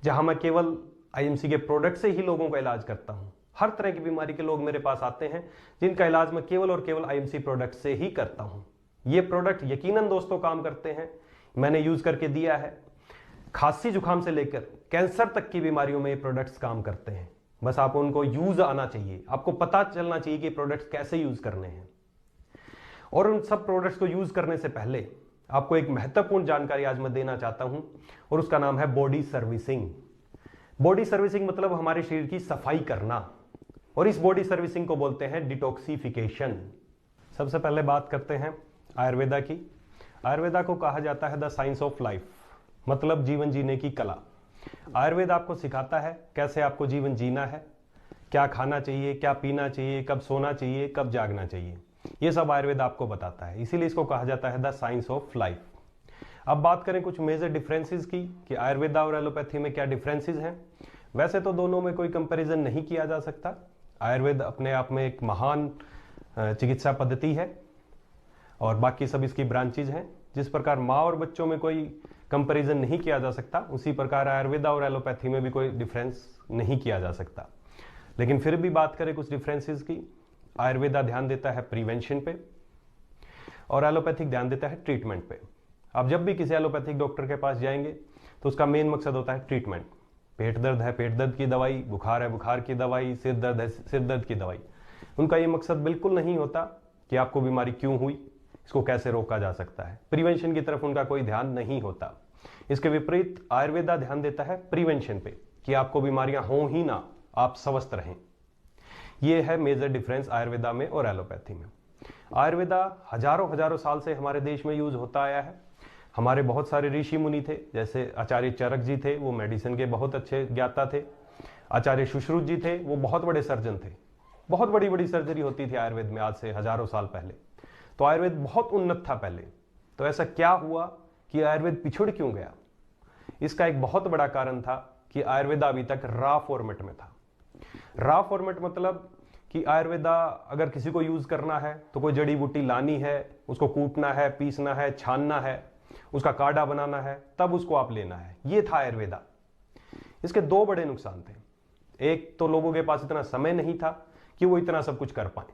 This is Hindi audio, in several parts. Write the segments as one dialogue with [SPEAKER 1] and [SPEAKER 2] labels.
[SPEAKER 1] जहां मैं केवल आईएमसी के प्रोडक्ट से ही लोगों का इलाज करता हूं। हर तरह की बीमारी के लोग मेरे पास आते हैं जिनका इलाज मैं केवल और केवल आईएमसी प्रोडक्ट से ही करता हूं। ये प्रोडक्ट यकीनन दोस्तों काम करते हैं, मैंने यूज करके दिया है। खांसी जुकाम से लेकर कैंसर तक की बीमारियों में ये प्रोडक्ट्स काम करते हैं। बस आपको उनको यूज आना चाहिए, आपको पता चलना चाहिए कि प्रोडक्ट्स कैसे यूज करने हैं। और उन सब प्रोडक्ट्स को यूज करने से पहले आपको एक महत्वपूर्ण जानकारी आज मैं देना चाहता हूं, और उसका नाम है बॉडी सर्विसिंग। बॉडी सर्विसिंग मतलब हमारे शरीर की सफाई करना, और इस बॉडी सर्विसिंग को बोलते हैं डिटॉक्सिफिकेशन। सबसे पहले बात करते हैं आयुर्वेदा की। आयुर्वेदा को कहा जाता है द साइंस ऑफ लाइफ, मतलब जीवन जीने की कला। आयुर्वेद आपको सिखाता है कैसे आपको जीवन जीना है, क्या खाना चाहिए, क्या पीना चाहिए, कब सोना चाहिए, कब जागना चाहिए, ये सब आयुर्वेद आपको बताता है। इसीलिए इसको कहा जाता है द साइंस ऑफ लाइफ। अब बात करें कुछ मेजर डिफरेंसेस की कि आयुर्वेदा और एलोपैथी में क्या डिफरेंसेस हैं। वैसे तो दोनों में कोई कंपैरिजन नहीं किया जा सकता। आयुर्वेद अपने आप में एक महान चिकित्सा पद्धति है और बाकी सब इसकी ब्रांचेज हैं। जिस प्रकार माँ और बच्चों में कोई कंपैरिजन नहीं किया जा सकता, उसी प्रकार आयुर्वेदा और एलोपैथी में भी कोई डिफरेंस नहीं किया जा सकता। लेकिन फिर भी बात करें कुछ डिफरेंसेस की, आयुर्वेदा ध्यान देता है प्रिवेंशन पे और एलोपैथिक ध्यान देता है ट्रीटमेंट पे। आप जब भी किसी एलोपैथिक डॉक्टर के पास जाएंगे तो उसका मेन मकसद होता है ट्रीटमेंट। पेट दर्द है पेट दर्द की दवाई, बुखार है बुखार की दवाई, सिर दर्द है सिर दर्द की दवाई। उनका ये मकसद बिल्कुल नहीं होता कि आपको बीमारी क्यों हुई, इसको कैसे रोका जा सकता है। प्रिवेंशन की तरफ उनका कोई ध्यान नहीं होता। इसके विपरीत आयुर्वेदा ध्यान देता है प्रिवेंशन पे, कि आपको बीमारियां हों ही ना, आप स्वस्थ रहें। यह है मेजर डिफरेंस आयुर्वेदा में और एलोपैथी में। आयुर्वेदा हजारों हजारों साल से हमारे देश में यूज होता आया है। हमारे बहुत सारे ऋषि मुनि थे, जैसे आचार्य चरक जी थे, वो मेडिसिन के बहुत अच्छे ज्ञाता थे। आचार्य सुश्रुत जी थे, वो बहुत बड़े सर्जन थे। बहुत बड़ी बड़ी सर्जरी होती थी आयुर्वेद में आज से हजारों साल पहले। तो आयुर्वेद बहुत उन्नत था पहले। तो ऐसा क्या हुआ कि आयुर्वेद पिछड़ क्यों गया? इसका एक बहुत बड़ा कारण था कि आयुर्वेदा अभी तक रॉ फॉर्मेट में था। रॉ फॉर्मेट मतलब कि आयुर्वेदा अगर किसी को यूज करना है तो कोई जड़ी बूटी लानी है, उसको कूटना है, पीसना है, छानना है, उसका काढ़ा बनाना है, तब उसको आप लेना है। ये था आयुर्वेदा। इसके दो बड़े नुकसान थे। एक तो लोगों के पास इतना समय नहीं था कि वो इतना सब कुछ कर पाए।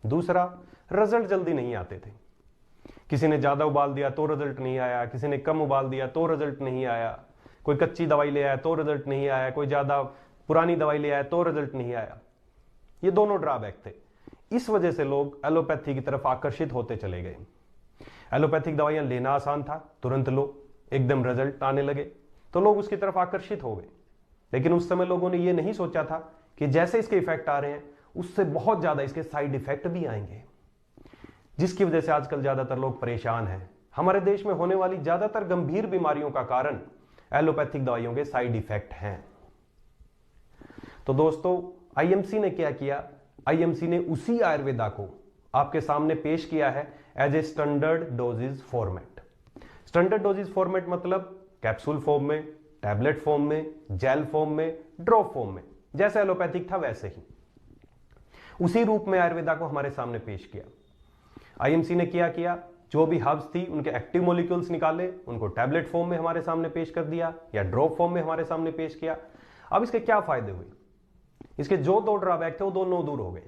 [SPEAKER 1] दूसरा, रिजल्ट जल्दी नहीं आते थे। किसी ने ज्यादा उबाल दिया तो रिजल्ट नहीं आया, किसी ने कम उबाल दिया तो रिजल्ट नहीं आया, कोई कच्ची दवाई ले आया तो रिजल्ट नहीं आया, कोई ज्यादा पुरानी दवाई ले आया तो रिजल्ट नहीं आया। ये दोनों ड्रॉबैक थे। इस वजह से लोग एलोपैथी की तरफ आकर्षित होते चले गए। एलोपैथिक दवाइयां लेना आसान था, तुरंत लो, एकदम रिजल्ट आने लगे, तो लोग उसकी तरफ आकर्षित हो गए। लेकिन उस समय लोगों ने यह नहीं सोचा था कि जैसे इसके इफेक्ट आ रहे हैं उससे बहुत ज्यादा इसके साइड इफेक्ट भी आएंगे, जिसकी वजह से आजकल ज्यादातर लोग परेशान हैं। हमारे देश में होने वाली ज्यादातर गंभीर बीमारियों का कारण एलोपैथिक दवाइयों के साइड इफेक्ट हैं। तो दोस्तों, आईएमसी ने क्या किया? आईएमसी ने उसी आयुर्वेदा को आपके सामने पेश किया है as a standard dosage format. Standard dosage format मतलब कैप्सूल फॉर्म में, टैबलेट फॉर्म में, जेल फॉर्म में, ड्रॉप फॉर्म में। जैसे एलोपैथिक था वैसे ही उसी रूप में आयुर्वेदा को हमारे सामने पेश किया। आईएमसी ने क्या किया? जो भी हर्ब्स थी उनके एक्टिव मॉलिक्यूल्स निकाले, उनको टैबलेट फॉर्म में हमारे सामने पेश कर दिया या ड्रॉप फॉर्म में हमारे सामने पेश किया। अब इसके क्या फायदे हुए? इसके जो दो ड्रॉबैक थे वो दोनों दूर हो गए।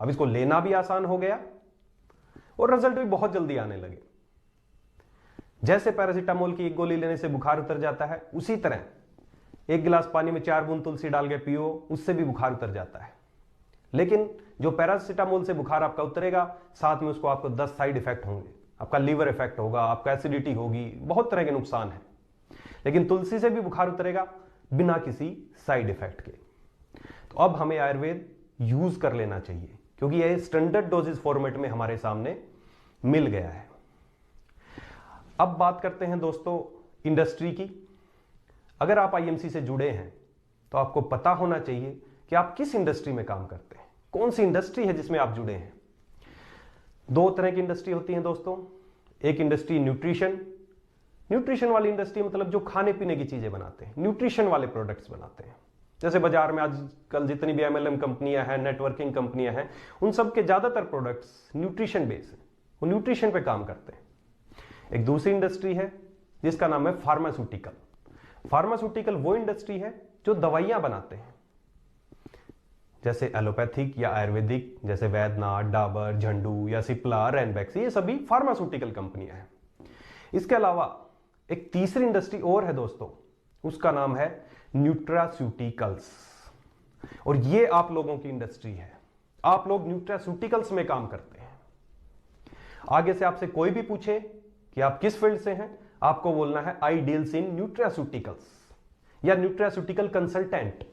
[SPEAKER 1] अब इसको लेना भी आसान हो गया और रिजल्ट भी बहुत जल्दी आने लगे। जैसे पैरासीटामोल की एक गोली लेने से बुखार उतर जाता है, उसी तरह एक गिलास पानी में 4 बूंद तुलसी डाल के पियो, उससे भी बुखार उतर जाता है। लेकिन जो पैरासीटामोल से बुखार आपका उतरेगा, साथ में उसको आपको 10 साइड इफेक्ट होंगे। आपका लीवर इफेक्ट होगा, आपका एसिडिटी होगी, बहुत तरह के नुकसान है। लेकिन तुलसी से भी बुखार उतरेगा बिना किसी साइड इफेक्ट के। तो अब हमें आयुर्वेद यूज कर लेना चाहिए, क्योंकि यह स्टैंडर्ड डोजेज फॉर्मेट में हमारे सामने मिल गया है। अब बात करते हैं दोस्तों इंडस्ट्री की। अगर आप आईएमसी से जुड़े हैं तो आपको पता होना चाहिए कि आप किस इंडस्ट्री में काम करते हैं, कौन सी इंडस्ट्री है जिसमें आप जुड़े हैं। दो तरह की इंडस्ट्री होती है दोस्तों। एक इंडस्ट्री न्यूट्रिशन। न्यूट्रिशन वाली इंडस्ट्री मतलब जो खाने पीने की चीजें बनाते हैं, न्यूट्रिशन वाले प्रोडक्ट्स बनाते हैं। जैसे बाजार में आजकल जितनी भी एमएलएम कंपनियां हैं, नेटवर्किंग कंपनियां हैं, उन सब के ज्यादातर प्रोडक्ट्स न्यूट्रिशन बेस है, वो न्यूट्रिशन पे काम करते हैं। एक दूसरी इंडस्ट्री है जिसका नाम है फार्मास्यूटिकल। फार्मास्यूटिकल वो इंडस्ट्री है जो दवाइयां बनाते हैं, जैसे एलोपैथिक या आयुर्वेदिक, जैसे वैद्यनाथ, डाबर, झंडू या सिप्ला, रैनबैक्स, ये सभी फार्मास्यूटिकल कंपनियां हैं। इसके अलावा एक तीसरी इंडस्ट्री और है दोस्तों, उसका नाम है न्यूट्रास्यूटिकल्स, और ये आप लोगों की इंडस्ट्री है। आप लोग न्यूट्रास्यूटिकल्स में काम करते हैं। आगे से आपसे कोई भी पूछे कि आप किस फील्ड से हैं, आपको बोलना है आई डील्स इन न्यूट्रास्यूटिकल्स या न्यूट्रास्यूटिकल कंसल्टेंट।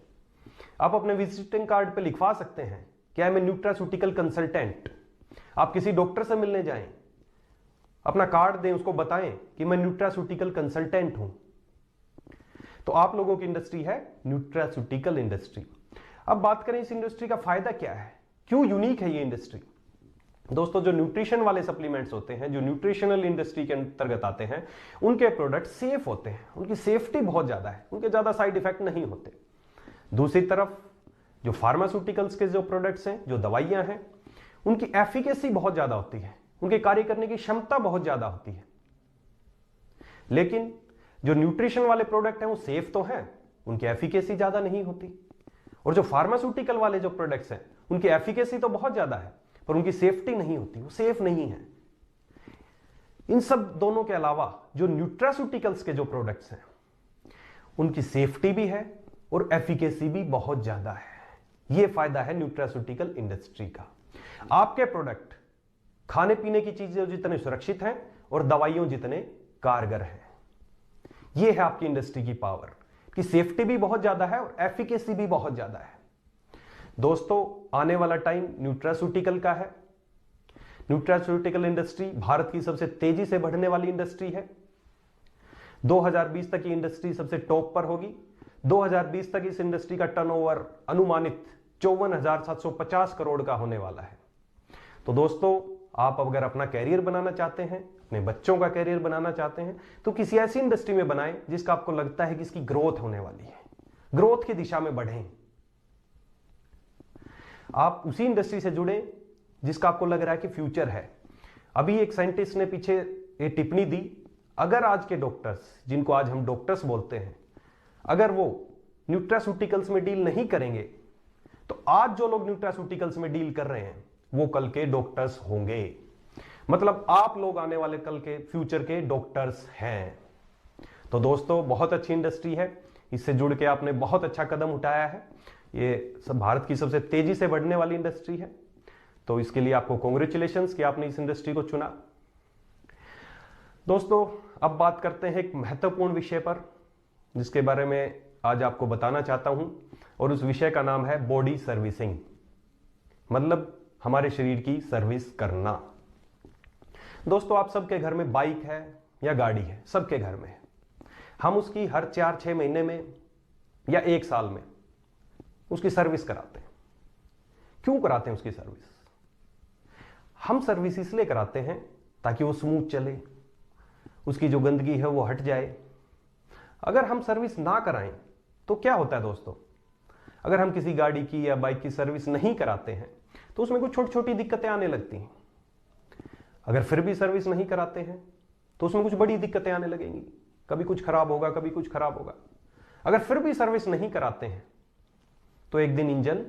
[SPEAKER 1] आप अपने विजिटिंग कार्ड पे लिखवा सकते हैं कि I am a nutraceutical consultant. आप किसी डॉक्टर से मिलने जाएं, अपना कार्ड दें, उसको बताएं कि मैं न्यूट्रास्यूटिकल कंसल्टेंट हूं। तो आप लोगों की इंडस्ट्री है न्यूट्रास्यूटिकल इंडस्ट्री। अब बात करें इस इंडस्ट्री का फायदा क्या है, क्यों यूनिक है ये इंडस्ट्री। दोस्तों, जो न्यूट्रिशन वाले सप्लीमेंट्स होते हैं, जो न्यूट्रिशनल इंडस्ट्री के अंतर्गत आते हैं, उनके प्रोडक्ट सेफ होते हैं, उनकी सेफ्टी बहुत ज्यादा है, उनके ज्यादा साइड इफेक्ट नहीं होते। दूसरी तरफ जो फार्मास्यूटिकल्स के जो प्रोडक्ट्स हैं, जो दवाइयां हैं, उनकी एफिकेसी बहुत ज्यादा होती है, उनके कार्य करने की क्षमता बहुत ज्यादा होती है। लेकिन जो न्यूट्रिशन वाले प्रोडक्ट हैं वो सेफ तो हैं, उनकी एफिकेसी ज्यादा नहीं होती। और जो फार्मास्यूटिकल वाले जो प्रोडक्ट्स हैं, उनकी एफिकेसी तो बहुत ज्यादा है, पर उनकी सेफ्टी नहीं होती, वो सेफ नहीं है। इन सब दोनों के अलावा जो न्यूट्रास्यूटिकल्स के जो प्रोडक्ट्स हैं, उनकी सेफ्टी भी है और एफिकेसी भी बहुत ज्यादा है। यह फायदा है न्यूट्रास्यूटिकल इंडस्ट्री का। आपके प्रोडक्ट खाने पीने की चीजें जितने सुरक्षित हैं और दवाइयों जितने कारगर हैं। यह है आपकी इंडस्ट्री की पावर, कि सेफ्टी भी बहुत ज्यादा है और एफिकेसी भी बहुत ज्यादा है। दोस्तों, आने वाला टाइम न्यूट्रास्यूटिकल का है। न्यूट्रास्यूटिकल इंडस्ट्री भारत की सबसे तेजी से बढ़ने वाली इंडस्ट्री है। 2020 तक ये इंडस्ट्री सबसे टॉप पर होगी। 2020 तक इस इंडस्ट्री का टर्नओवर अनुमानित 54,750 करोड़ का होने वाला है। तो दोस्तों, आप अगर अपना कैरियर बनाना चाहते हैं, अपने बच्चों का कैरियर बनाना चाहते हैं, तो किसी ऐसी इंडस्ट्री में बनाएं जिसका आपको लगता है कि इसकी ग्रोथ होने वाली है, ग्रोथ की दिशा में बढ़ें। आप उसी इंडस्ट्री से जुड़ें जिसका आपको लग रहा है कि फ्यूचर है। अभी एक साइंटिस्ट ने पीछे ये टिप्पणी दी, अगर आज के डॉक्टर्स, जिनको आज हम डॉक्टर्स बोलते हैं, अगर वो न्यूट्रास्यूटिकल्स में डील नहीं करेंगे, तो आज जो लोग न्यूट्रास्यूटिकल्स में डील कर रहे हैं वो कल के डॉक्टर्स होंगे। मतलब आप लोग आने वाले कल के फ्यूचर के डॉक्टर्स हैं। तो दोस्तों, बहुत अच्छी इंडस्ट्री है, इससे जुड़ के आपने बहुत अच्छा कदम उठाया है। ये सब भारत की सबसे तेजी से बढ़ने वाली इंडस्ट्री है, तो इसके लिए आपको कांग्रेचुलेशंस कि आपने इस इंडस्ट्री को चुना। दोस्तों, अब बात करते हैं एक महत्वपूर्ण विषय पर, जिसके बारे में आज आपको बताना चाहता हूं, और उस विषय का नाम है बॉडी सर्विसिंग, मतलब हमारे शरीर की सर्विस करना। दोस्तों, आप सबके घर में बाइक है या गाड़ी है, सबके घर में है। हम उसकी हर 4-6 महीने में या 1 साल में उसकी सर्विस कराते हैं। क्यों कराते हैं उसकी सर्विस? हम सर्विस इसलिए कराते हैं ताकि वो स्मूथ चले, उसकी जो गंदगी है वो हट जाए। अगर हम सर्विस ना कराएं तो क्या होता है दोस्तों, अगर हम किसी गाड़ी की या बाइक की सर्विस नहीं कराते हैं तो उसमें कुछ छोटी छोटी दिक्कतें आने लगती हैं। अगर फिर भी सर्विस नहीं कराते हैं तो उसमें कुछ बड़ी दिक्कतें आने लगेंगी, कभी कुछ खराब होगा, कभी कुछ खराब होगा। अगर फिर भी सर्विस नहीं कराते हैं तो एक दिन इंजन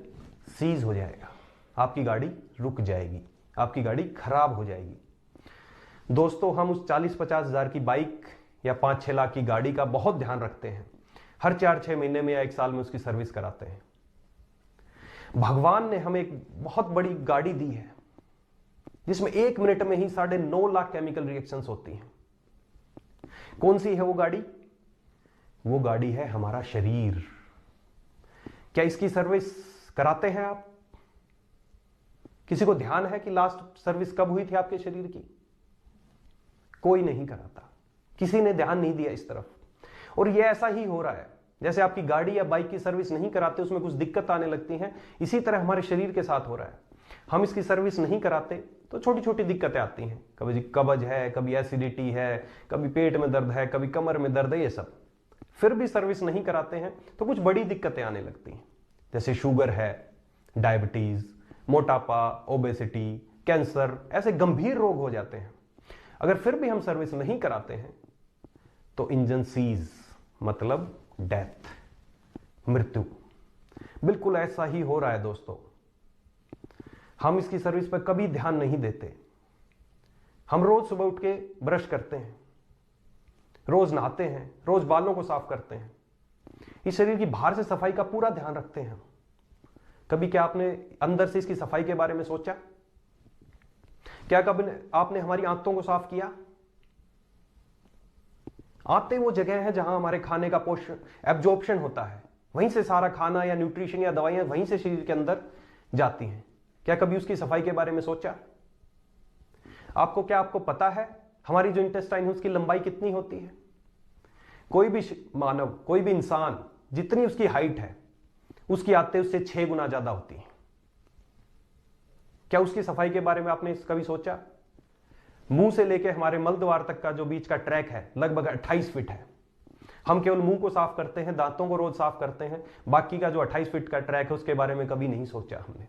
[SPEAKER 1] सीज हो जाएगा, आपकी गाड़ी रुक जाएगी, आपकी गाड़ी खराब हो जाएगी। दोस्तों, हम उस 40-50 हज़ार की बाइक या 5-6 लाख की गाड़ी का बहुत ध्यान रखते हैं, हर 4-6 महीने में या 1 साल में उसकी सर्विस कराते हैं। भगवान ने हमें एक बहुत बड़ी गाड़ी दी है जिसमें 1 मिनट में ही 9.5 लाख केमिकल रिएक्शंस होती हैं। कौन सी है वो गाड़ी? वो गाड़ी है हमारा शरीर। क्या इसकी सर्विस कराते हैं आप? किसी को ध्यान है कि लास्ट सर्विस कब हुई थी आपके शरीर की? कोई नहीं कराता, किसी ने ध्यान नहीं दिया इस तरफ। और ये ऐसा ही हो रहा है, जैसे आपकी गाड़ी या बाइक की सर्विस नहीं कराते, उसमें कुछ दिक्कत आने लगती हैं, इसी तरह हमारे शरीर के साथ हो रहा है। हम इसकी सर्विस नहीं कराते तो छोटी छोटी दिक्कतें आती हैं, कभी कब्ज है, कभी एसिडिटी है, कभी पेट में दर्द है, कभी कमर में दर्द है, ये सब। फिर भी सर्विस नहीं कराते हैं तो कुछ बड़ी दिक्कतें आने लगती हैं, जैसे शुगर है, डायबिटीज, मोटापा, ओबेसिटी, कैंसर, ऐसे गंभीर रोग हो जाते हैं। अगर फिर भी हम सर्विस नहीं कराते हैं तो इंजन सीज, मतलब डेथ, मृत्यु। बिल्कुल ऐसा ही हो रहा है दोस्तों। हम इसकी सर्विस पर कभी ध्यान नहीं देते। हम रोज सुबह उठ के ब्रश करते हैं, रोज नहाते हैं, रोज बालों को साफ करते हैं, इस शरीर की बाहर से सफाई का पूरा ध्यान रखते हैं। कभी क्या आपने अंदर से इसकी सफाई के बारे में सोचा? क्या कभी आपने हमारी आंतों को साफ किया? आंतें वो जगह है जहां हमारे खाने का पोषण एब्जॉर्प्शन होता है, वहीं से सारा खाना या न्यूट्रिशन या दवाइयां वहीं से शरीर के अंदर जाती हैं। क्या कभी उसकी सफाई के बारे में सोचा? आपको पता है हमारी जो इंटेस्टाइन है उसकी लंबाई कितनी होती है? कोई भी मानव, कोई भी इंसान, जितनी उसकी हाइट है उसकी आंतें उससे 6 गुना ज्यादा होती हैं। क्या उसकी सफाई के बारे में आपने कभी सोचा? मुंह से लेकर हमारे मल द्वार तक का जो बीच का ट्रैक है लगभग 28 फीट है। हम केवल मुंह को साफ करते हैं, दांतों को रोज साफ करते हैं, बाकी का जो 28 फीट का ट्रैक है उसके बारे में कभी नहीं सोचा हमने,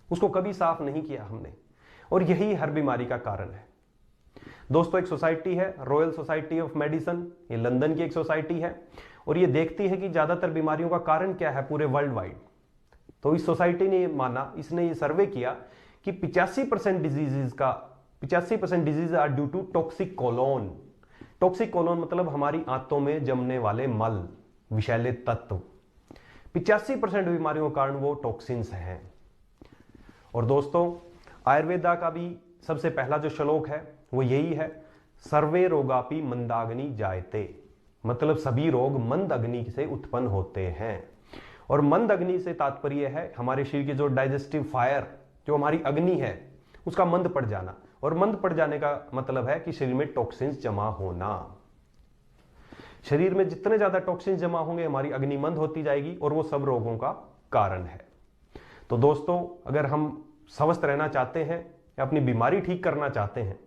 [SPEAKER 1] उसको कभी साफ नहीं किया हमने। और यही हर बीमारी का कारण है दोस्तों। एक सोसाइटी है रॉयल सोसाइटी ऑफ मेडिसिन, ये लंदन की एक सोसाइटी है और ये देखती है कि ज्यादातर बीमारियों का कारण क्या है पूरे वर्ल्ड वाइड। तो इस सोसाइटी ने माना, इसने ये सर्वे किया कि 85% disease are due to toxic colon. Toxic colon मतलब हमारी आंतों में जमने वाले मल, विषैले तत्व। 85% बीमारियों का कारण वो टॉक्सिन्स हैं। और दोस्तों आयुर्वेदा का भी सबसे पहला जो श्लोक है वो यही है, सर्वे रोगापि मंदाग्नि जायते, मतलब सभी रोग मंद अग्नि से उत्पन्न होते हैं। और मंद अग्नि से तात्पर्य है हमारे शरीर की जो डाइजेस्टिव फायर, जो हमारी अग्नि है उसका मंद पड़ जाना। और मंद पड़ जाने का मतलब है कि शरीर में टॉक्सिन्स जमा होना। शरीर में जितने ज्यादा टॉक्सिन्स जमा होंगे हमारी अग्नि मंद होती जाएगी और वो सब रोगों का कारण है। तो दोस्तों अगर हम स्वस्थ रहना चाहते हैं या अपनी बीमारी ठीक करना चाहते हैं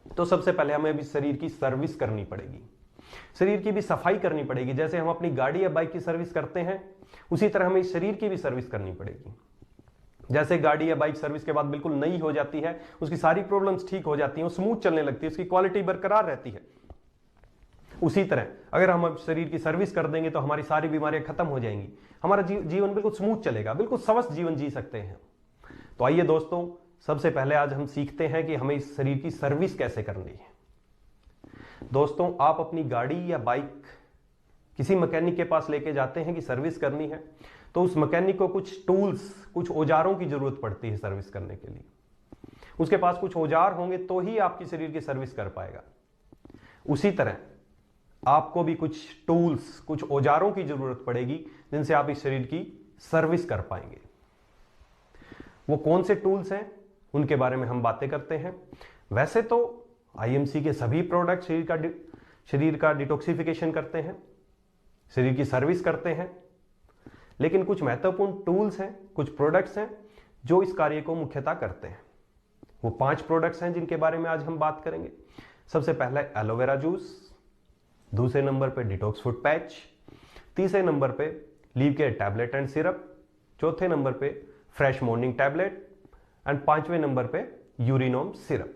[SPEAKER 1] तो सबसे पहले हमें अभी शरीर की सर्विस करनी पड़ेगी, शरीर की भी सफाई करनी पड़ेगी। जैसे हम अपनी गाड़ी या बाइक की सर्विस करते हैं उसी तरह हमें शरीर की भी सर्विस करनी पड़ेगी। जैसे गाड़ी या बाइक सर्विस के बाद बिल्कुल नई हो जाती है, उसकी सारी प्रॉब्लम्स ठीक हो जाती हैं, स्मूथ चलने लगती है, उसकी क्वालिटी बरकरार रहती है, उसी तरह अगर हम शरीर की सर्विस कर देंगे तो हमारी सारी बीमारियां खत्म हो जाएंगी, हमारा जीवन बिल्कुल स्मूथ चलेगा, बिल्कुल स्वस्थ जीवन जी सकते हैं। तो आइए दोस्तों सबसे पहले आज हम सीखते हैं कि हमें इस शरीर की सर्विस कैसे करनी है। दोस्तों आप अपनी गाड़ी या बाइक किसी मैकेनिक के पास लेके जाते हैं कि सर्विस करनी है, तो उस मैकेनिक को कुछ टूल्स, कुछ औजारों की जरूरत पड़ती है सर्विस करने के लिए। उसके पास कुछ औजार होंगे तो ही आपकी शरीर की सर्विस कर पाएगा। उसी तरह आपको भी कुछ टूल्स, कुछ औजारों की जरूरत पड़ेगी जिनसे आप इस शरीर की सर्विस कर पाएंगे। वो कौन से टूल्स हैं उनके बारे में हम बातें करते हैं। वैसे तो आईएमसी के सभी प्रोडक्ट शरीर का डिटॉक्सिफिकेशन करते हैं, शरीर की सर्विस करते हैं, लेकिन कुछ महत्वपूर्ण टूल्स हैं, कुछ प्रोडक्ट्स हैं जो इस कार्य को मुख्यतः करते हैं। वो 5 प्रोडक्ट्स हैं जिनके बारे में आज हम बात करेंगे। सबसे पहला है एलोवेरा जूस, दूसरे नंबर पे डिटॉक्स फुट पैच, तीसरे नंबर पे liv care tablet and syrup, चौथे नंबर पे फ्रेश मॉर्निंग टैबलेट एंड 5वें नंबर पे यूरिनोम सिरप।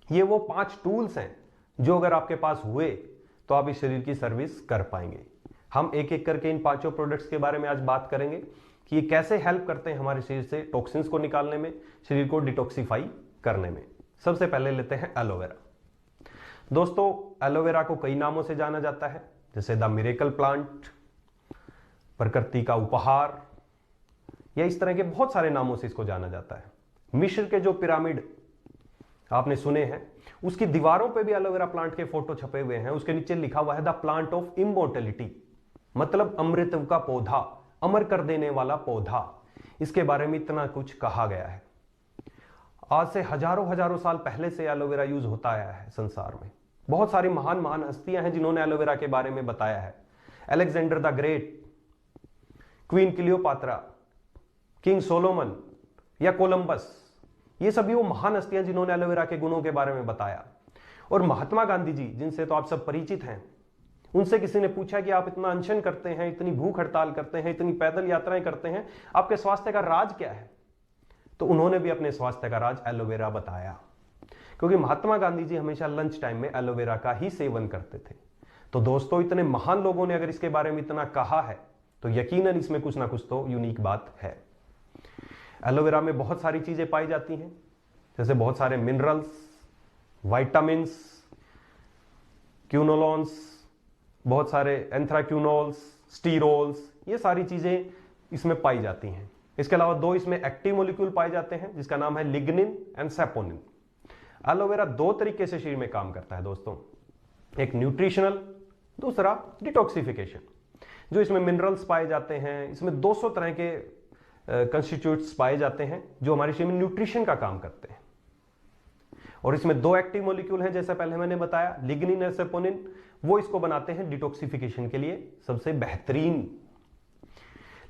[SPEAKER 1] ये वो 5 टूल्स हैं जो अगर आपके पास हुए तो आप इस शरीर की सर्विस कर पाएंगे। हम एक एक करके इन 5 प्रोडक्ट्स के बारे में आज बात करेंगे कि ये कैसे हेल्प करते हैं हमारे शरीर से टॉक्सिन्स को निकालने में, शरीर को डिटॉक्सिफाई करने में। सबसे पहले लेते हैं एलोवेरा। दोस्तों एलोवेरा को कई नामों से जाना जाता है, जैसे द मिरेकल प्लांट, प्रकृति का उपहार, या इस तरह के बहुत सारे नामों से इसको जाना जाता है। मिस्र के जो पिरामिड आपने सुने हैं उसकी दीवारों पे भी एलोवेरा प्लांट के फोटो छपे हुए हैं, उसके नीचे लिखा हुआ है द प्लांट ऑफ इमोर्टेलिटी, मतलब अमृत का पौधा, अमर कर देने वाला पौधा। इसके बारे में इतना कुछ कहा गया है। आज से हजारों साल पहले से एलोवेरा यूज होता आया है संसार में। बहुत सारी महान महान हस्तियां हैं जिन्होंने एलोवेरा के बारे में बताया है। Alexander the great, queen Cleopatra, king Solomon या कोलंबस, ये सभी वो महान हस्तियां जिन्होंने एलोवेरा के गुणों के बारे में बताया। और महात्मा गांधी जी, जिनसे तो आप सब परिचित हैं, उनसे किसी ने पूछा कि आप इतना अनशन करते हैं, इतनी भूख हड़ताल करते हैं, इतनी पैदल यात्राएं करते हैं, आपके स्वास्थ्य का राज क्या है? तो उन्होंने भी अपने स्वास्थ्य का राज एलोवेरा बताया, क्योंकि महात्मा गांधी जी हमेशा लंच टाइम में एलोवेरा का ही सेवन करते थे। तो दोस्तों इतने महान लोगों ने अगर इसके बारे में इतना कहा है तो यकीनन इसमें कुछ ना कुछ तो यूनिक बात है। एलोवेरा में बहुत सारी चीजें पाई जाती हैं, जैसे बहुत सारे मिनरल्स, विटामिन्स, क्यूनोलॉन्स, बहुत सारे एंथ्राक्यूनोल्स, स्टीरोल्स, ये सारी चीजें इसमें पाई जाती हैं। इसके अलावा दो इसमें एक्टिव मॉलिक्यूल पाए जाते हैं जिसका नाम है लिग्निन एंड सैपोनिन। एलोवेरा दो तरीके से शरीर में काम करता है दोस्तों, एक न्यूट्रिशनल, दूसरा डिटॉक्सिफिकेशन। जो इसमें मिनरल्स पाए जाते हैं, इसमें 200 तरह के कंस्टिट्यूट्स पाए जाते हैं जो हमारे शरीर में न्यूट्रिशन का काम करते हैं। और इसमें दो एक्टिव मॉलिक्यूल हैं, जैसे पहले मैंने बताया, लिग्निन और सैपोनिन, वो इसको बनाते हैं डिटॉक्सिफिकेशन के लिए सबसे बेहतरीन।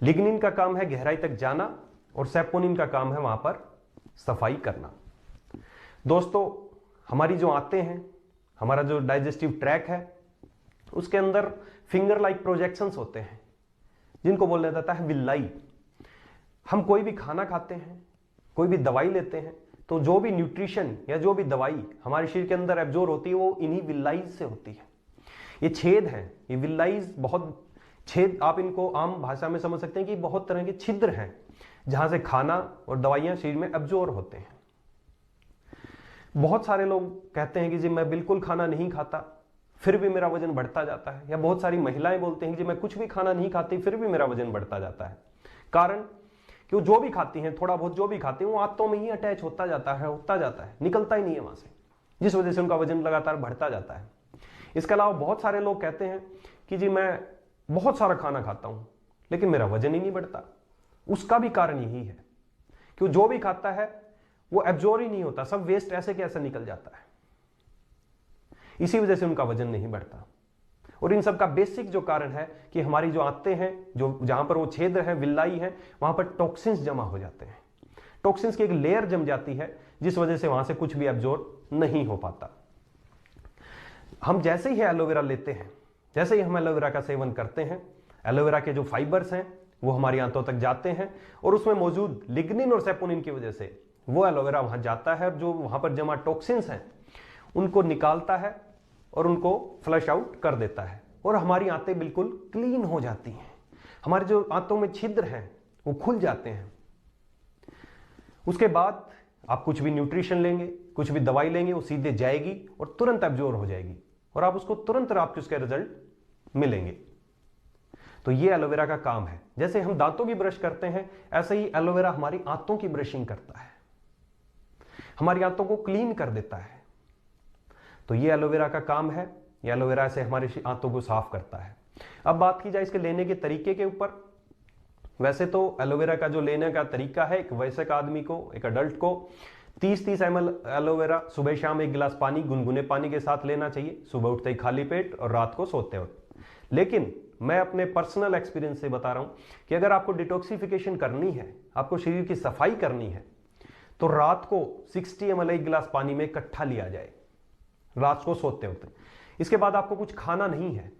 [SPEAKER 1] लिग्निन का काम है गहराई तक जाना और सैपोनिन का काम है वहां पर सफाई करना। दोस्तों हमारी जो आंतें हैं, हमारा जो डाइजेस्टिव ट्रैक है, उसके अंदर फिंगर लाइक प्रोजेक्शंस होते हैं जिनको बोला जाता है विल्लाई। हम कोई भी खाना खाते हैं, कोई भी दवाई लेते हैं, तो जो भी न्यूट्रिशन या जो भी दवाई हमारे शरीर के अंदर एब्जॉर्ब होती है वो इन्हीं विल्लाइज से होती है। ये छेद हैं, ये विल्लाइज बहुत छेद, आप इनको आम भाषा में समझ सकते हैं कि बहुत तरह के छिद्र हैं जहां से खाना और दवाइयां शरीर में एब्जॉर्ब होते हैं। बहुत सारे लोग कहते हैं कि जी मैं बिल्कुल खाना नहीं खाता फिर भी मेरा वजन बढ़ता जाता है, या बहुत सारी महिलाएं बोलती हैं कि जी मैं कुछ भी खाना नहीं खाती फिर भी मेरा वजन बढ़ता जाता है। कारण कि वो जो भी खाती हैं, थोड़ा बहुत जो भी खाती हैं, वो आंतों में ही अटैच होता जाता है, निकलता ही नहीं है वहां से, जिस वजह से उनका वजन लगातार बढ़ता जाता है। इसके अलावा बहुत सारे लोग कहते हैं कि जी मैं बहुत सारा खाना खाता हूं लेकिन मेरा वजन ही नहीं बढ़ता। उसका भी कारण यही है कि जो भी खाता है वो एब्जॉर्ब ही नहीं होता, सब वेस्ट ऐसे के ऐसे निकल जाता है, इसी वजह से उनका वजन नहीं बढ़ता। और इन सब का बेसिक जो कारण है कि हमारी जो आंतें हैं, जो जहां पर वो छेद है, विल्लाई है, वहां पर टॉक्सिन्स जमा हो जाते हैं। टॉक्सिन्स की एक लेयर जम जाती है जिस वजह से वहां से कुछ भी एब्जॉर्ब नहीं हो पाता। हम जैसे ही एलोवेरा लेते हैं, जैसे ही हम एलोवेरा का सेवन करते हैं, एलोवेरा के जो फाइबर्स हैं वो हमारी आंतों तक जाते हैं और उसमें मौजूद लिग्निन और सैपोनिन की वजह से वो एलोवेरा वहां जाता है और जो वहां पर जमा टॉक्सिन्स हैं उनको निकालता है और उनको फ्लश आउट कर देता है और हमारी आंतें बिल्कुल क्लीन हो जाती हैं। हमारे जो आंतों में छिद्र हैं वो खुल जाते हैं। उसके बाद आप कुछ भी न्यूट्रिशन लेंगे, कुछ भी दवाई लेंगे, वो सीधे जाएगी और तुरंत एब्जॉर्ब हो जाएगी और आप उसको तुरंत आपके उसके रिजल्ट मिलेंगे। तो ये एलोवेरा का काम है। जैसे हम दांतों की ब्रश करते हैं, ऐसे ही एलोवेरा हमारी आंतों की ब्रशिंग करता है, हमारी आंतों को क्लीन कर देता है। तो ये एलोवेरा का काम है, ये एलोवेरा से हमारी आंतों को साफ करता है। अब बात की जाए इसके लेने के तरीके के ऊपर। वैसे तो एलोवेरा का जो लेने का तरीका है, एक वयस्क आदमी को, एक अडल्ट को 30-30 ml एलोवेरा सुबह शाम 1 गिलास पानी, गुनगुने पानी के साथ लेना चाहिए, सुबह उठते ही खाली पेट और रात को सोते वक्त। लेकिन मैं अपने पर्सनल एक्सपीरियंस से बता रहा हूं कि अगर आपको डिटॉक्सिफिकेशन करनी है, आपको शरीर की सफाई करनी है, तो रात को 60 ml 1 गिलास पानी में इकट्ठा लिया जाए रात को सोते वक्त। इसके बाद आपको कुछ खाना नहीं है,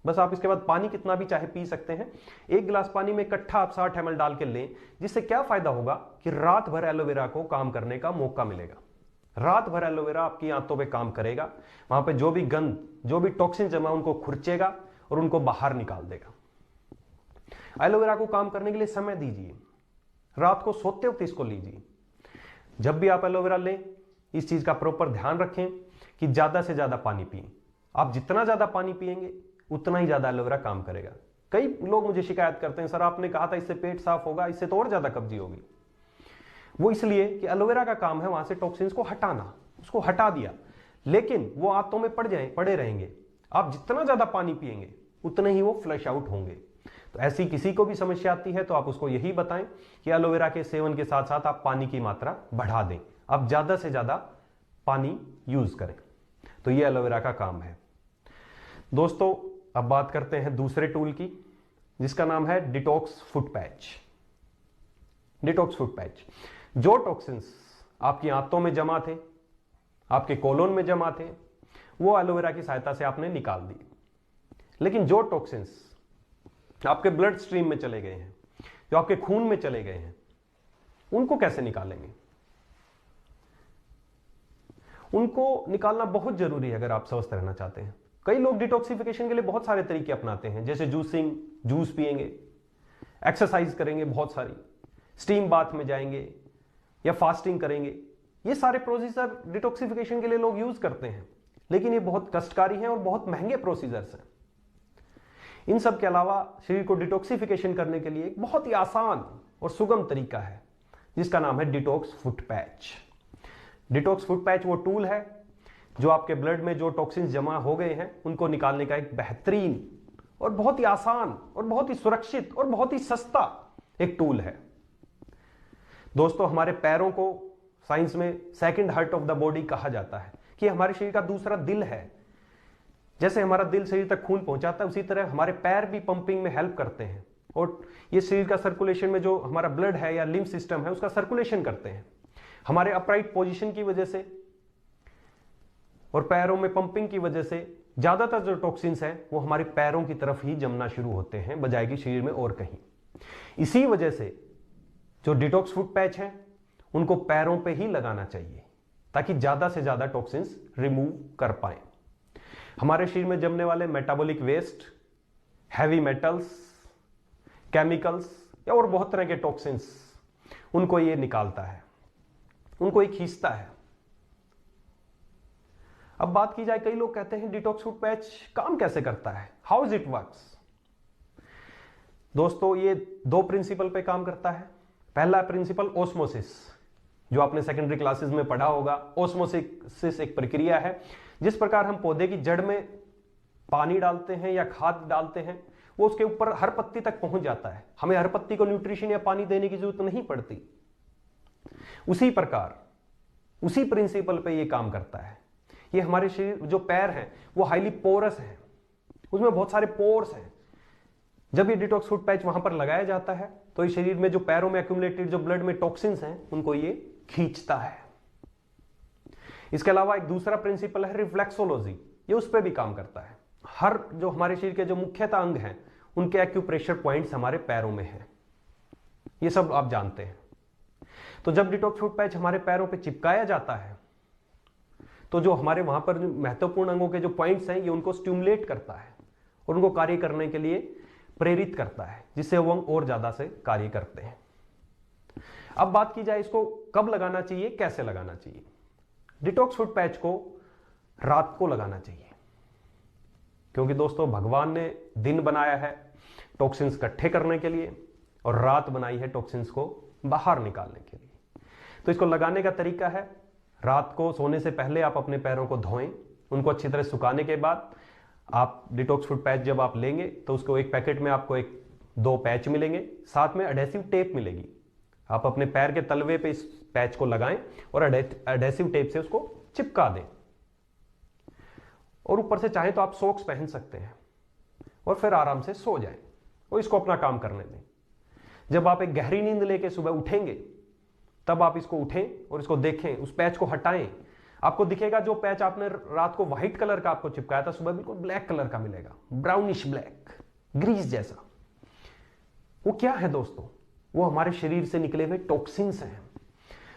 [SPEAKER 1] बस आप इसके बाद पानी कितना भी चाहे पी सकते हैं। 1 गिलास पानी में इकट्ठा आप 60 ml डाल के लें, जिससे क्या फायदा होगा कि रात भर एलोवेरा को काम करने का मौका मिलेगा। रात भर एलोवेरा आपकी आंतों पे काम करेगा, वहां पे जो भी गंद, जो भी टॉक्सिन जमा उनको खुरचेगा और उनको बाहर निकाल देगा। एलोवेरा को काम करने के लिए समय दीजिए, रात को सोते वक्त इसको लीजिए। जब भी आप एलोवेरा लें, इस चीज का प्रॉपर ध्यान रखें कि ज्यादा से ज्यादा पानी पिएं। आप जितना ज्यादा पानी पिएंगे उतना ही ज्यादा एलोवेरा काम करेगा। कई लोग मुझे शिकायत करते हैं, सर आपने कहा था इससे पेट साफ होगा, इससे तो और ज्यादा कब्जी होगी। वो इसलिए कि एलोवेरा का काम है वहां से टॉक्सिन्स को हटाना, उसको हटा दिया, लेकिन वो आंतों में पड़े रहेंगे। आप जितना ज्यादा पानी पिएंगे उतने ही वो फ्लश आउट होंगे। तो ऐसी किसी को भी समस्या आती है तो आप उसको यही बताएं कि एलोवेरा के सेवन के साथ साथ आप पानी की मात्रा बढ़ा दें, आप ज्यादा से ज्यादा पानी यूज करें। तो ये एलोवेरा का काम है। दोस्तों अब बात करते हैं दूसरे टूल की, जिसका नाम है detox foot patch. Detox foot patch, जो टॉक्सिन्स आपकी आंतों में जमा थे, आपके कोलोन में जमा थे, वो एलोवेरा की सहायता से आपने निकाल दी। लेकिन जो टॉक्सिन्स आपके ब्लड स्ट्रीम में चले गए हैं, जो आपके खून में चले गए हैं, उनको कैसे निकालेंगे? उनको निकालना बहुत जरूरी है अगर आप स्वस्थ रहना चाहते हैं। कई लोग डिटॉक्सिफिकेशन के लिए बहुत सारे तरीके अपनाते हैं, जैसे जूसिंग, जूस पिएंगे, एक्सरसाइज करेंगे बहुत सारी, स्टीम बाथ में जाएंगे या फास्टिंग करेंगे। ये सारे प्रोसीजर डिटॉक्सिफिकेशन के लिए लोग यूज करते हैं, लेकिन ये बहुत कष्टकारी हैं और बहुत महंगे प्रोसीजर्स हैं। इन सब के अलावा शरीर को डिटॉक्सिफिकेशन करने के लिए एक बहुत ही आसान और सुगम तरीका है, जिसका नाम है detox foot patch. Detox foot patch वो टूल है जो आपके ब्लड में जो टॉक्सिन्स जमा हो गए हैं उनको निकालने का एक बेहतरीन और बहुत ही आसान और बहुत ही सुरक्षित और बहुत ही सस्ता एक टूल है। दोस्तों, हमारे पैरों को साइंस में second heart of the body कहा जाता है, कि हमारे शरीर का दूसरा दिल है। जैसे हमारा दिल शरीर तक खून पहुंचाता है, उसी तरह हमारे पैर भी पंपिंग में हेल्प करते हैं, और ये शरीर का सर्कुलेशन में जो हमारा ब्लड है या लिम्फ सिस्टम है उसका सर्कुलेशन करते हैं। हमारे अपराइट पोजीशन की वजह से और पैरों में पंपिंग की वजह से ज्यादातर जो टॉक्सिन्स हैं वो हमारे पैरों की तरफ ही जमना शुरू होते हैं, बजाय कि शरीर में और कहीं। इसी वजह से जो डिटॉक्स फुट पैच है उनको पैरों पे ही लगाना चाहिए, ताकि ज्यादा से ज्यादा टॉक्सिन्स रिमूव कर पाए। हमारे शरीर में जमने वाले metabolic waste, heavy metals, chemicals या और बहुत तरह के टॉक्सिन्स, उनको ये निकालता है, उनको ये खींचता है। अब बात की जाए, कई लोग कहते हैं डिटॉक्स फुट पैच काम कैसे करता है, हाउ इज इट वर्क्स। दोस्तों, ये दो प्रिंसिपल पे काम करता है। पहला प्रिंसिपल ओस्मोसिस, जो आपने सेकेंडरी क्लासेस में पढ़ा होगा। ओस्मोसिस एक प्रक्रिया है, जिस प्रकार हम पौधे की जड़ में पानी डालते हैं या खाद डालते हैं, वो उसके ऊपर हर पत्ती तक पहुंच जाता है। हमें हर पत्ती को न्यूट्रिशन या पानी देने की जरूरत नहीं पड़ती। उसी प्रकार, उसी प्रिंसिपल पे ये काम करता है। ये हमारे शरीर, जो पैर हैं वो हाईली पोरस हैं, उसमें बहुत सारे पोर्स हैं। जब ये डिटॉक्स फुट पैच वहां पर लगाया जाता है तो इस शरीर में जो पैरों में एक्यूमुलेटेड जो ब्लड में टॉक्सिन्स हैं उनको ये खींचता है। इसके अलावा एक दूसरा प्रिंसिपल है रिफ्लेक्सोलॉजी, ये उस पर भी काम करता है। हर जो हमारे शरीर के जो मुख्यतः अंग हैं उनके एक्यूप्रेशर पॉइंट्स हमारे पैरों में हैं, ये सब आप जानते हैं। तो जब डिटॉक्स फुट पैच हमारे पैरों पे चिपकाया जाता है तो जो हमारे वहां पर महत्वपूर्ण अंगों के जो पॉइंट्स हैं ये उनको स्टिमुलेट करता है और उनको कार्य करने के लिए प्रेरित करता है, जिससे वो अंग और ज्यादा से कार्य करते हैं। अब बात की जाए इसको कब लगाना चाहिए, कैसे लगाना चाहिए। डिटॉक्स फुट पैच को रात को लगाना चाहिए, क्योंकि दोस्तों भगवान ने दिन बनाया है टॉक्सिन्स इकट्ठे करने के लिए और रात बनाई है टॉक्सिन्स को बाहर निकालने के लिए। तो इसको लगाने का तरीका है, रात को सोने से पहले आप अपने पैरों को धोएं, उनको अच्छी तरह सुखाने के बाद आप डिटॉक्स फुट पैच जब आप लेंगे तो उसको एक पैकेट में आपको एक 2 पैच मिलेंगे, साथ में एडहेसिव टेप मिलेगी। आप अपने पैर के तलवे पे इस पैच को लगाएं और एडहेसिव टेप से उसको चिपका दें, और ऊपर से चाहें तो आप सॉक्स पहन सकते हैं और फिर आराम से सो जाएं और इसको अपना काम करने दें। जब आप एक गहरी नींद लेके सुबह उठेंगे तब आप इसको उठें और इसको देखें, उस पैच को हटाएं। आपको दिखेगा जो पैच आपने रात को व्हाइट कलर का आपको चिपकाया था, सुबह बिल्कुल ब्लैक कलर का मिलेगा, ब्राउनिश ब्लैक, ग्रीस जैसा। वो क्या है दोस्तों, वो हमारे शरीर से निकले हुए टॉक्सिन्स हैं।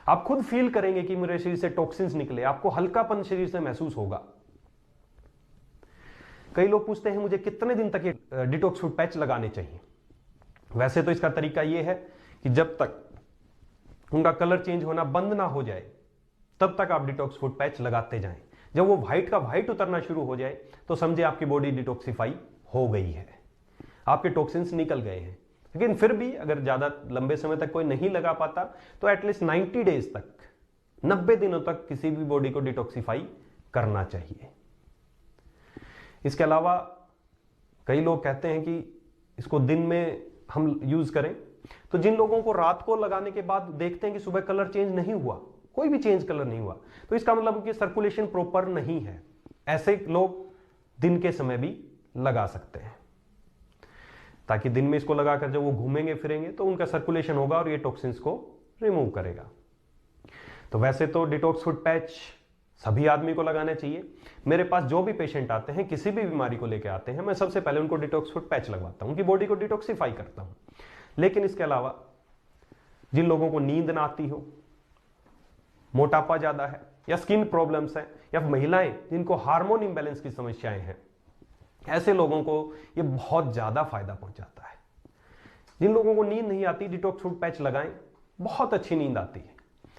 [SPEAKER 1] आप खुद फील करेंगे कि मेरे शरीर से टॉक्सिन्स निकले, आपको हल्कापन शरीर से महसूस होगा। कई लोग पूछते हैं मुझे कितने दिन तक ये डिटॉक्स फुट पैच लगाने चाहिए। वैसे तो इसका तरीका यह है कि जब तक उनका कलर चेंज होना बंद ना हो जाए तब तक आप डिटॉक्स फुट पैच लगाते जाएं। जब वो व्हाइट का व्हाइट उतरना शुरू हो जाए तो समझे आपकी बॉडी डिटॉक्सिफाई हो गई है, आपके टॉक्सिन्स निकल गए हैं। लेकिन फिर भी अगर ज्यादा लंबे समय तक कोई नहीं लगा पाता तो एटलीस्ट 90 डेज तक, 90 दिनों तक किसी भी बॉडी को डिटॉक्सिफाई करना चाहिए। इसके अलावा कई लोग कहते हैं कि इसको दिन में हम यूज करें, तो जिन लोगों को रात को लगाने के बाद देखते हैं कि सुबह कलर चेंज नहीं हुआ, कोई भी चेंज कलर नहीं हुआ, तो इसका मतलब कि सर्कुलेशन प्रॉपर नहीं है। ऐसे लोग दिन के समय भी लगा सकते हैं, ताकि दिन में इसको लगाकर जब वो घूमेंगे फिरेंगे तो उनका सर्कुलेशन होगा और ये टॉक्सिन्स को रिमूव करेगा। तो वैसे तो डिटॉक्स फुट पैच सभी आदमी को लगाना चाहिए। मेरे पास जो भी पेशेंट आते हैं, किसी भी बीमारी को लेकर आते हैं, मैं सबसे पहले उनको डिटॉक्स फुट पैच लगवाता हूं, उनकी बॉडी को डिटॉक्सिफाई करता हूं। लेकिन इसके अलावा जिन लोगों को नींद ना आती हो, मोटापा ज्यादा है, या स्किन प्रॉब्लम्स है, या महिलाएं जिनको हार्मोन इंबैलेंस की समस्याएं हैं, ऐसे लोगों को ये बहुत ज्यादा फायदा पहुंचाता है। जिन लोगों को नींद नहीं आती, डिटॉक्स फुट पैच लगाएं, बहुत अच्छी नींद आती है।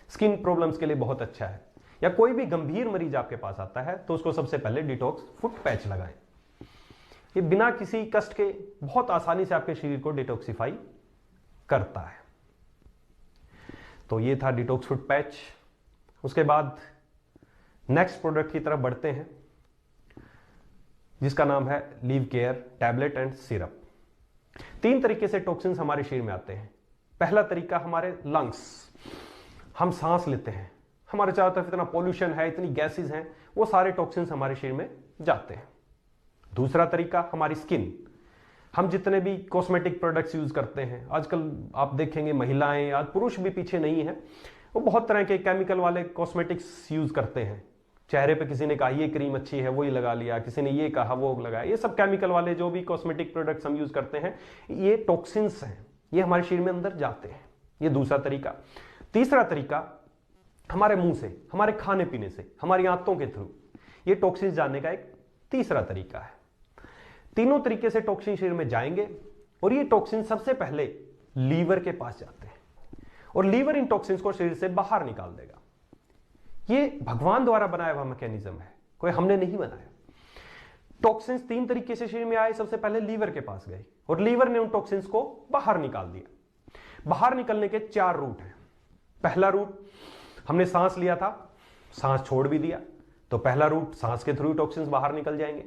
[SPEAKER 1] स्किन प्रॉब्लम्स के लिए बहुत अच्छा है। या कोई भी गंभीर मरीज आपके पास आता है तो उसको सबसे पहले डिटॉक्स फुट पैच लगाएं। ये बिना किसी कष्ट के बहुत आसानी से आपके शरीर को डिटॉक्सिफाई करता है। तो ये था डिटॉक्स फुट पैच। उसके बाद नेक्स्ट प्रोडक्ट की तरफ बढ़ते हैं, जिसका नाम है leave care tablet and syrup. 3 तरीके से टॉक्सिन्स हमारे शरीर में आते हैं। पहला तरीका हमारे लंग्स, हम सांस लेते हैं, हमारे चारों तरफ इतना पॉल्यूशन है, इतनी गैसेस हैं, वो सारे टॉक्सिन्स हमारे शरीर में जाते हैं। दूसरा तरीका हमारी स्किन, हम जितने भी कॉस्मेटिक प्रोडक्ट्स यूज करते हैं, आजकल आप देखेंगे महिलाएं, आज पुरुष भी पीछे नहीं है, वो बहुत तरह के केमिकल वाले कॉस्मेटिक्स यूज करते हैं। चेहरे पे किसी ने कहा ये क्रीम अच्छी है, वही लगा लिया, किसी ने ये कहा वो लगाया। ये सब केमिकल वाले जो भी कॉस्मेटिक प्रोडक्ट्स हम यूज करते हैं, ये टॉक्सिन्स हैं, ये हमारे शरीर में अंदर जाते हैं। ये दूसरा तरीका। तीसरा तरीका हमारे मुंह से, हमारे खाने पीने से, हमारी आंतों के थ्रू ये टॉक्सिन्स जाने का एक तीसरा तरीका है। तीनों तरीके से टॉक्सिन शरीर में जाएंगे और ये टॉक्सिन सबसे पहले लीवर के पास जाते हैं और लीवर इन टॉक्सिन्स को शरीर से बाहर निकाल देगा। ये भगवान द्वारा बनाया हुआ मैकेनिज्म है, कोई हमने नहीं बनाया। टॉक्सिन्स 3 तरीके से शरीर में आए, सबसे पहले लीवर के पास गए और लीवर ने उन टॉक्सिन्स को बाहर निकाल दिया। बाहर निकलने के 4 रूट हैं। पहला रूट, हमने सांस लिया था, सांस छोड़ भी दिया, तो पहला रूट सांस के थ्रू टॉक्सिन्स बाहर निकल जाएंगे।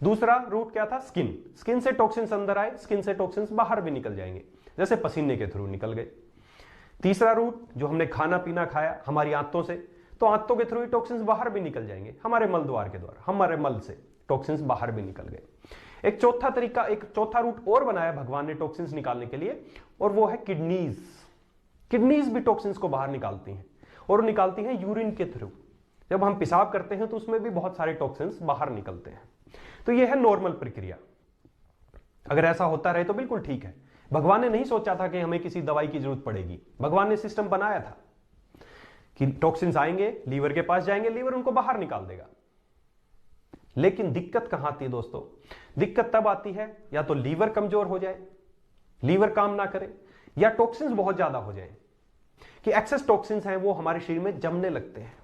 [SPEAKER 1] दूसरा रूट क्या था? स्किन, स्किन से टॉक्सिन्स अंदर आए, स्किन से टॉक्सिन्स बाहर भी निकल जाएंगे, जैसे पसीने के थ्रू निकल गए। तीसरा रूट, जो हमने खाना पीना खाया हमारी आंतों से, तो आंतों के थ्रू टॉक्सिन्स बाहर भी निकल जाएंगे, हमारे मल द्वार के द्वारा, हमारे मल से टॉक्सिन्स बाहर भी निकल गए। एक चौथा तरीका, एक चौथा रूट और बनाया भगवान ने टॉक्सिन्स निकालने के लिए, और वो है किडनीज। किडनीज भी टॉक्सिन्स को बाहर निकालती हैं और निकालती हैं यूरिन के थ्रू। जब हम पेशाब करते हैं तो उसमें भी बहुत सारे टॉक्सिन्स बाहर निकलते हैं। तो यह है नॉर्मल प्रक्रिया। अगर ऐसा होता रहे तो बिल्कुल ठीक है। भगवान ने नहीं सोचा था कि हमें किसी दवाई की जरूरत पड़ेगी, भगवान ने सिस्टम बनाया था कि टॉक्सिन्स आएंगे, लीवर के पास जाएंगे, लीवर उनको बाहर निकाल देगा। लेकिन दिक्कत कहां आती है दोस्तों? दिक्कत तब आती है या तो लीवर कमजोर हो जाए, लीवर काम ना करे, या टॉक्सिन्स बहुत ज्यादा हो जाए कि एक्सेस टॉक्सिन्स हैं वो हमारे शरीर में जमने लगते हैं।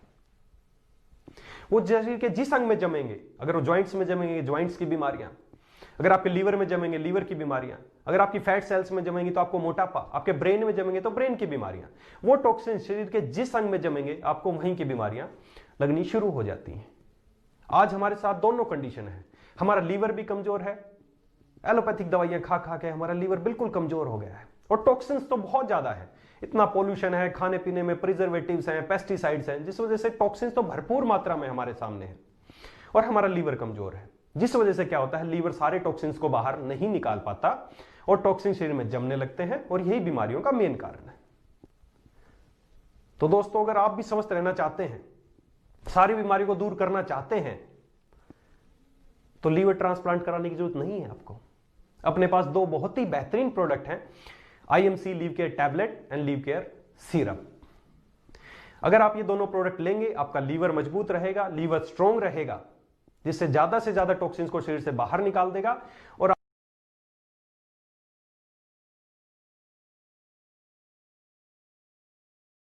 [SPEAKER 1] वो शरीर के जिस अंग में जमेंगे, अगर वो ज्वाइंट्स में जमेंगे, ज्वाइंट्स की बीमारियां, अगर आपके लीवर में जमेंगे, लीवर की बीमारियां, अगर आपकी फैट सेल्स में जमेंगी तो आपको मोटापा, आपके ब्रेन में जमेंगे तो ब्रेन की बीमारियां। वो टॉक्सिन शरीर के जिस अंग में जमेंगे आपको वहीं की बीमारियां लगनी शुरू हो जाती हैं। आज हमारे साथ दोनों कंडीशन है। हमारा लीवर भी कमजोर है, एलोपैथिक दवाइयां खा खा के हमारा लीवर बिल्कुल कमजोर हो गया है, और टॉक्सिन्स तो बहुत ज्यादा है। इतना पॉल्यूशन है, खाने पीने में प्रिजर्वेटिव्स हैं, पेस्टिसाइड्स हैं, जिस वजह से टॉक्सिन्स तो भरपूर मात्रा में हमारे सामने है, और हमारा लीवर कमजोर है, जिस वजह से क्या होता है, लीवर सारे टॉक्सिन्स को बाहर नहीं निकाल पाता और टॉक्सिन शरीर में जमने लगते हैं, और यही बीमारियों का मेन कारण है। तो दोस्तों, अगर आप भी स्वस्थ रहना चाहते हैं, सारी बीमारी को दूर करना चाहते हैं, तो लीवर ट्रांसप्लांट कराने की जरूरत नहीं है आपको। अपने पास 2 बहुत ही बेहतरीन प्रोडक्ट हैं, IMC leave care tablet and leave care syrup. अगर आप ये दोनों प्रोडक्ट लेंगे, आपका लीवर मजबूत रहेगा, लीवर स्ट्रॉन्ग रहेगा, जिससे ज्यादा से ज्यादा टॉक्सिन्स को शरीर से बाहर निकाल देगा और